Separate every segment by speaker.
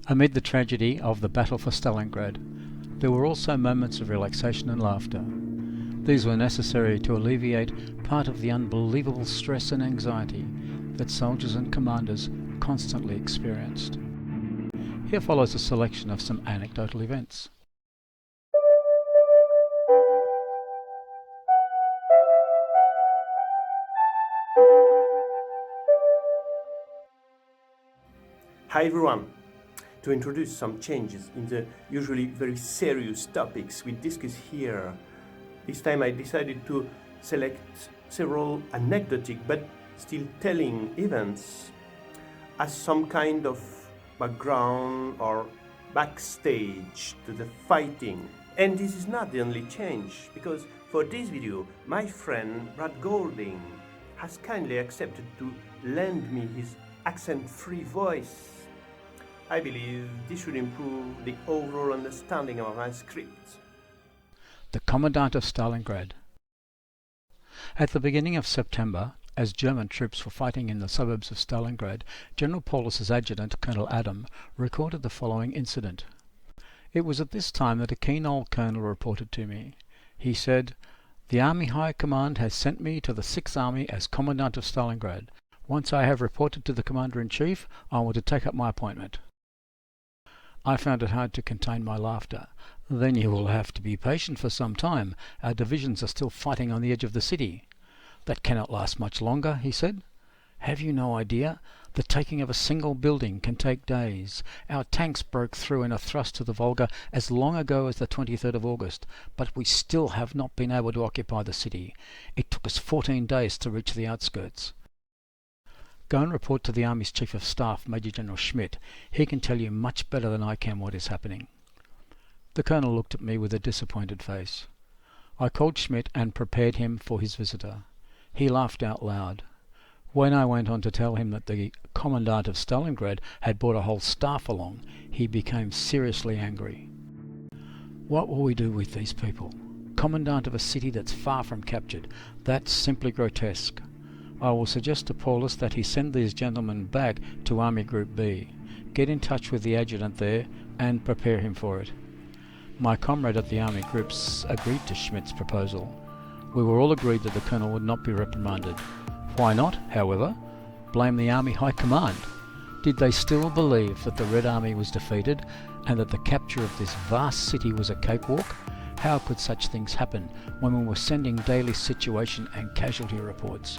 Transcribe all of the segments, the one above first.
Speaker 1: Amid the tragedy of the battle for Stalingrad, there were also moments of relaxation and laughter. These were necessary to alleviate part of the unbelievable stress and anxiety that soldiers and commanders constantly experienced. Here follows a selection of some anecdotal events.
Speaker 2: Hi everyone! To introduce some changes in the usually very serious topics we discuss here, this time I decided to select several anecdotic but still telling events as some kind of background or backstage to the fighting. And this is not the only change, because for this video my friend Brad Golding has kindly accepted to lend me his accent-free voice. I believe this should improve the overall understanding of my script.
Speaker 1: The Commandant of Stalingrad. At the beginning of September, as German troops were fighting in the suburbs of Stalingrad, General Paulus's adjutant, Colonel Artem, recorded the following incident. It was at this time that a keen old colonel reported to me. He said, "The Army High Command has sent me to the 6th Army as Commandant of Stalingrad. Once I have reported to the Commander-in-Chief, I want to take up my appointment." I found it hard to contain my laughter. "Then you will have to be patient for some time. Our divisions are still fighting on the edge of the city." "That cannot last much longer," he said. "Have you no idea? The taking of a single building can take days. Our tanks broke through in a thrust to the Volga as long ago as the 23rd of August, but we still have not been able to occupy the city. It took us 14 days to reach the outskirts." Go and report to the Army's Chief of Staff, Major General Schmidt. He can tell you much better than I can what is happening. The Colonel looked at me with a disappointed face. I called Schmidt and prepared him for his visitor. He laughed out loud. When I went on to tell him that the Commandant of Stalingrad had brought a whole staff along, he became seriously angry. What will we do with these people? Commandant of a city that's far from captured. That's simply grotesque. I will suggest to Paulus that he send these gentlemen back to Army Group B. Get in touch with the adjutant there and prepare him for it. My comrade at the Army Groups agreed to Schmidt's proposal. We were all agreed that the Colonel would not be reprimanded. Why not, however, blame the Army High Command? Did they still believe that the Red Army was defeated and that the capture of this vast city was a cakewalk? How could such things happen when we were sending daily situation and casualty reports?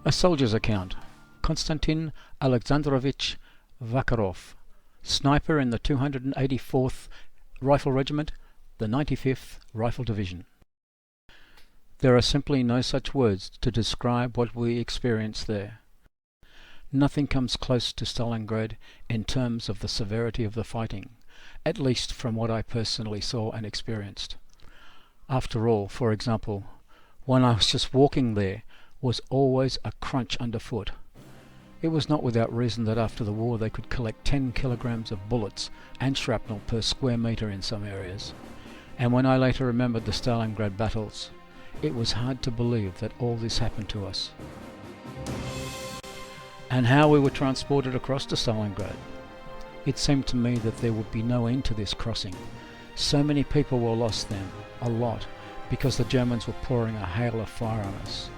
Speaker 1: A soldier's account. KONSTANTIN ALEKSANDROVICH VAKAROV, sniper in the 284th Rifle Regiment, the 95th Rifle Division. There are simply no such words to describe what we experienced there. Nothing comes close to Stalingrad in terms of the severity of the fighting, at least from what I personally saw and experienced. After all, for example, when I was just walking there, was always a crunch underfoot. It was not without reason that after the war they could collect 10 kilograms of bullets and shrapnel per square metre in some areas. And when I later remembered the Stalingrad battles, it was hard to believe that all this happened to us. And how we were transported across to Stalingrad. It seemed to me that there would be no end to this crossing. So many people were lost then, a lot, because the Germans were pouring a hail of fire on us.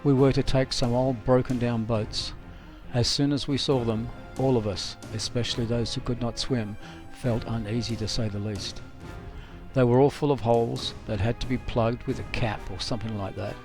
Speaker 1: We were to take some old broken down boats. As soon as we saw them, all of us, especially those who could not swim, felt uneasy to say the least. They were all full of holes that had to be plugged with a cap or something like that.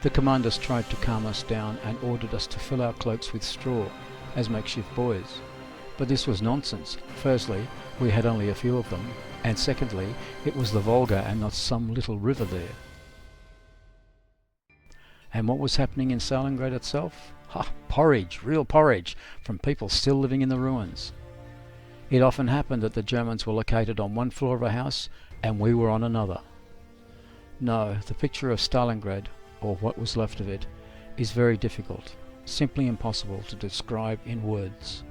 Speaker 1: The commanders tried to calm us down and ordered us to fill our cloaks with straw, as makeshift buoys. But this was nonsense. Firstly, we had only a few of them, and secondly, it was the Volga and not some little river there. And what was happening in Stalingrad itself? Porridge, real porridge, from people still living in the ruins. It often happened that the Germans were located on one floor of a house and we were on another. No, the picture of Stalingrad, or what was left of it, is very difficult, simply impossible to describe in words.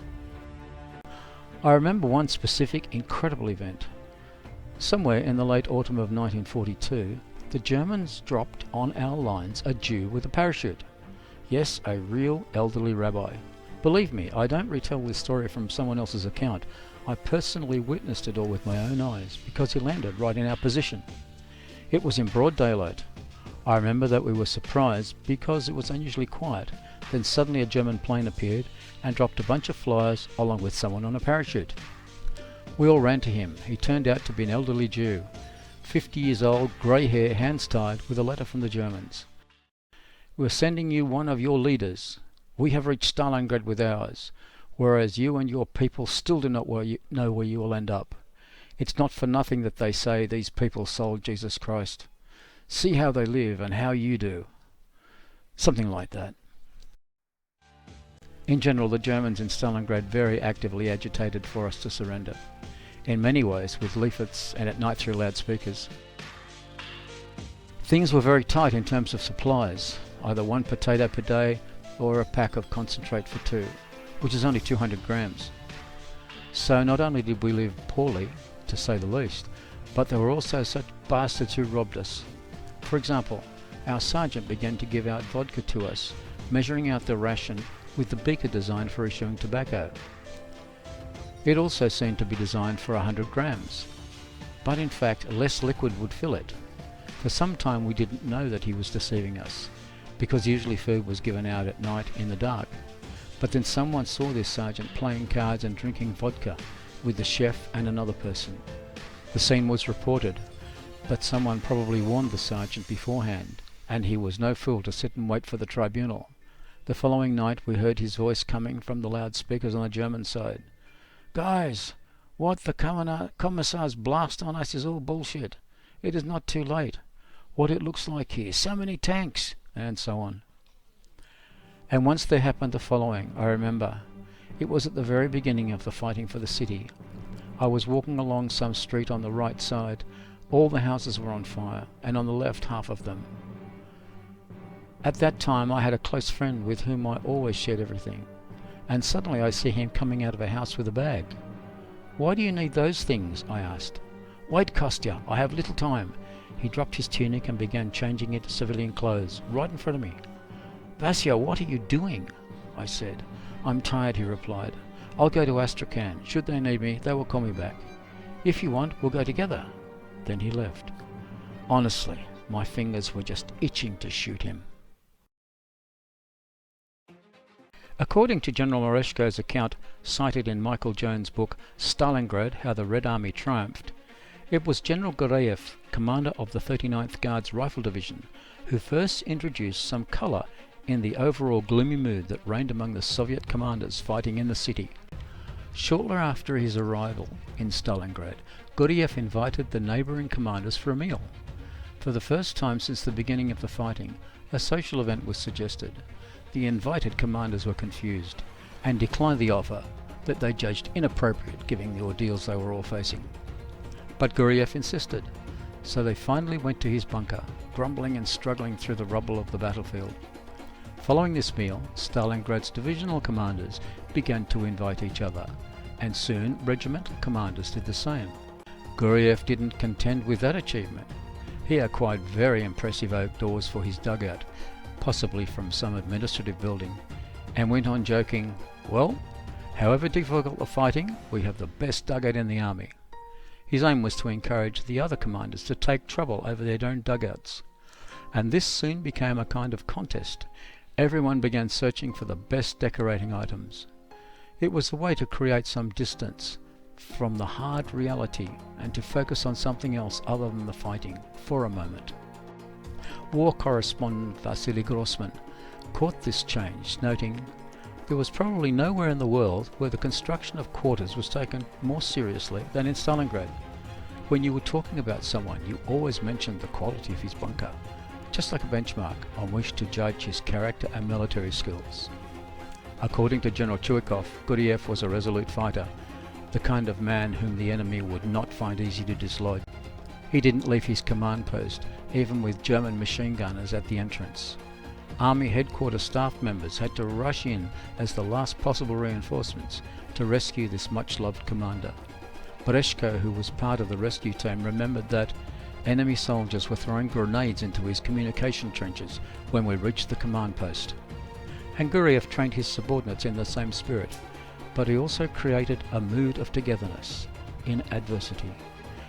Speaker 1: I remember one specific, incredible event. Somewhere in the late autumn of 1942, the Germans dropped on our lines a Jew with a parachute. Yes, a real elderly rabbi. Believe me, I don't retell this story from someone else's account. I personally witnessed it all with my own eyes, because he landed right in our position. It was in broad daylight. I remember that we were surprised because it was unusually quiet. Then suddenly a German plane appeared and dropped a bunch of flyers along with someone on a parachute. We all ran to him. He turned out to be an elderly Jew, 50 years old, grey hair, hands tied, with a letter from the Germans. "We're sending you one of your leaders. We have reached Stalingrad with ours, whereas you and your people still do not know where you will end up. It's not for nothing that they say these people sold Jesus Christ. See how they live and how you do." Something like that. In general, the Germans in Stalingrad very actively agitated for us to surrender, in many ways with leaflets and at night through loudspeakers. Things were very tight in terms of supplies, either 1 potato per day or a pack of concentrate for 2, which is only 200 grams. So not only did we live poorly, to say the least, but there were also such bastards who robbed us. For example, our sergeant began to give out vodka to us, measuring out the ration with the beaker designed for issuing tobacco. It also seemed to be designed for 100 grams, but in fact less liquid would fill it. For some time we didn't know that he was deceiving us, because usually food was given out at night in the dark. But then someone saw this sergeant playing cards and drinking vodka with the chef and another person. The scene was reported, but someone probably warned the sergeant beforehand, and he was no fool to sit and wait for the tribunal. The following night we heard his voice coming from the loudspeakers on the German side. "Guys, what the Commissar's blast on us is all bullshit. It is not too late. What it looks like here, so many tanks," and so on. And once there happened the following, I remember. It was at the very beginning of the fighting for the city. I was walking along some street on the right side. All the houses were on fire, and on the left half of them. At that time I had a close friend with whom I always shared everything, and suddenly I see him coming out of a house with a bag. "Why do you need those things?" I asked. "Wait, Kostya, I have little time." He dropped his tunic and began changing into civilian clothes, right in front of me. "Vasya, what are you doing?" I said. "I'm tired," he replied. "I'll go to Astrakhan. Should they need me, they will call me back. If you want, we'll go together." Then he left. Honestly, my fingers were just itching to shoot him. According to General Oreshko's account, cited in Michael Jones' book Stalingrad, How the Red Army Triumphed, it was General Goliath, commander of the 39th Guards Rifle Division, who first introduced some colour in the overall gloomy mood that reigned among the Soviet commanders fighting in the city. Shortly after his arrival in Stalingrad, Goliath invited the neighbouring commanders for a meal. For the first time since the beginning of the fighting, a social event was suggested. The invited commanders were confused and declined the offer that they judged inappropriate given the ordeals they were all facing. But Goliath insisted, so they finally went to his bunker, grumbling and struggling through the rubble of the battlefield. Following this meal, Stalingrad's divisional commanders began to invite each other, and soon regimental commanders did the same. Goliath didn't contend with that achievement. He acquired very impressive oak doors for his dugout, possibly from some administrative building, and went on joking, "Well, however difficult the fighting, we have the best dugout in the army." His aim was to encourage the other commanders to take trouble over their own dugouts, and this soon became a kind of contest. Everyone began searching for the best decorating items. It was a way to create some distance from the hard reality and to focus on something else other than the fighting for a moment. War correspondent Vasily Grossman caught this change, noting, "There was probably nowhere in the world where the construction of quarters was taken more seriously than in Stalingrad. When you were talking about someone, you always mentioned the quality of his bunker, just like a benchmark on which to judge his character and military skills." According to General Chuikov, Goliath was a resolute fighter, the kind of man whom the enemy would not find easy to dislodge. He didn't leave his command post, even with German machine gunners at the entrance. Army headquarters staff members had to rush in as the last possible reinforcements to rescue this much-loved commander. Oreshko, who was part of the rescue team, remembered that enemy soldiers were throwing grenades into his communication trenches when we reached the command post. and Goliath trained his subordinates in the same spirit, but he also created a mood of togetherness in adversity.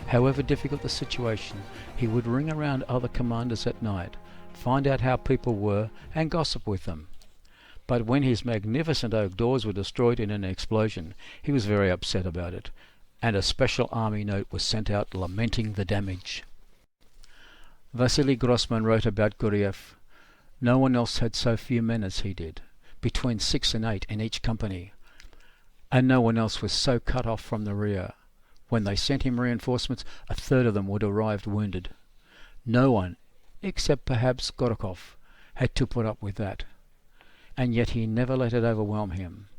Speaker 1: However difficult the situation, he would ring around other commanders at night, find out how people were, and gossip with them. But when his magnificent oak doors were destroyed in an explosion, he was very upset about it, and a special army note was sent out lamenting the damage. Vasily Grossman wrote about Goliath, "No one else had so few men as he did, between 6 and 8 in each company, and no one else was so cut off from the rear. When they sent him reinforcements, a third of them would arrive wounded. No one, except perhaps Gorokov, had to put up with that. And yet he never let it overwhelm him.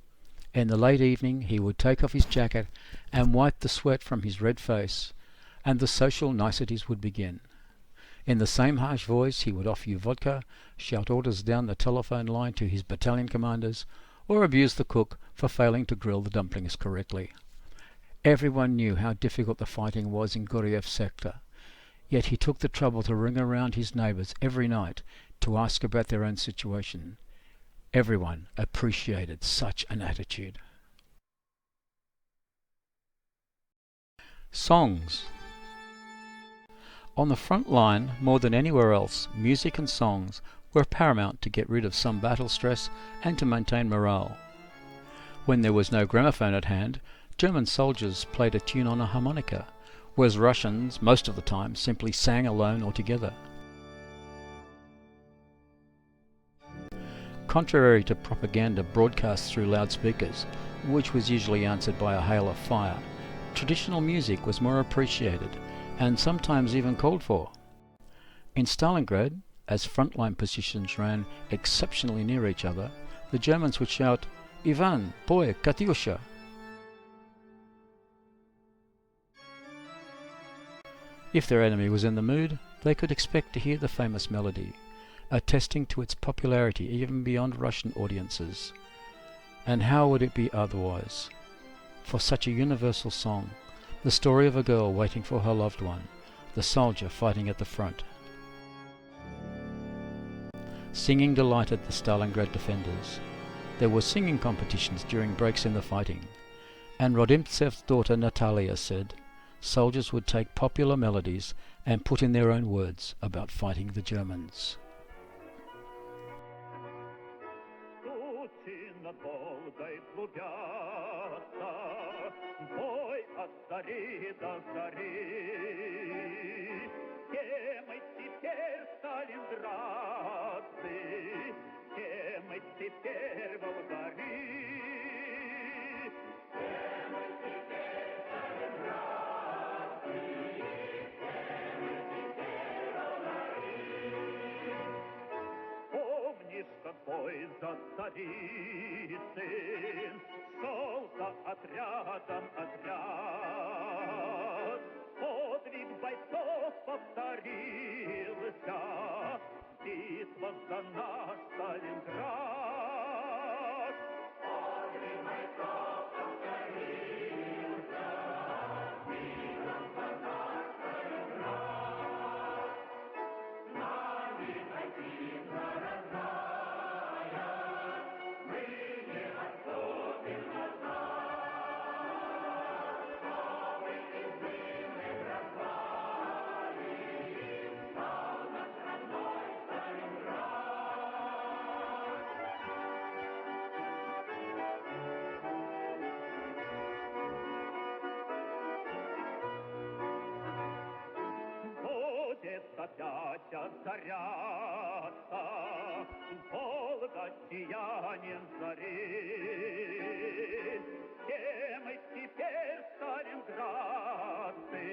Speaker 1: In the late evening he would take off his jacket and wipe the sweat from his red face, and the social niceties would begin. In the same harsh voice he would offer you vodka, shout orders down the telephone line to his battalion commanders, or abuse the cook for failing to grill the dumplings correctly. Everyone knew how difficult the fighting was in Goliath's sector, yet he took the trouble to ring around his neighbours every night to ask about their own situation. Everyone appreciated such an attitude." Songs. On the front line, more than anywhere else, music and songs were paramount to get rid of some battle stress and to maintain morale. When there was no gramophone at hand, German soldiers played a tune on a harmonica, whereas Russians, most of the time, simply sang alone or together. Contrary to propaganda broadcast through loudspeakers, which was usually answered by a hail of fire, traditional music was more appreciated and sometimes even called for. In Stalingrad, as frontline positions ran exceptionally near each other, the Germans would shout, "Ivan, boy, Katyusha!" If their enemy was in the mood, they could expect to hear the famous melody, attesting to its popularity even beyond Russian audiences. And how would it be otherwise? For such a universal song, the story of a girl waiting for her loved one, the soldier fighting at the front. Singing delighted the Stalingrad defenders. There were singing competitions during breaks in the fighting, and Rodimtsev's daughter Natalia said soldiers would take popular melodies and put in their own words about fighting the Germans.
Speaker 3: Бой за царицы шел за отрядом отряд. Подвиг бойцов повторился, битва за наш Сталинград. Подвиг бойцов повторился, битва за наш Сталинград. С нами Отечество родная. Опять озаряться, Волга сиянием зари. Все мы теперь сталинградцы,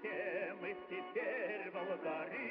Speaker 3: все мы теперь волгари.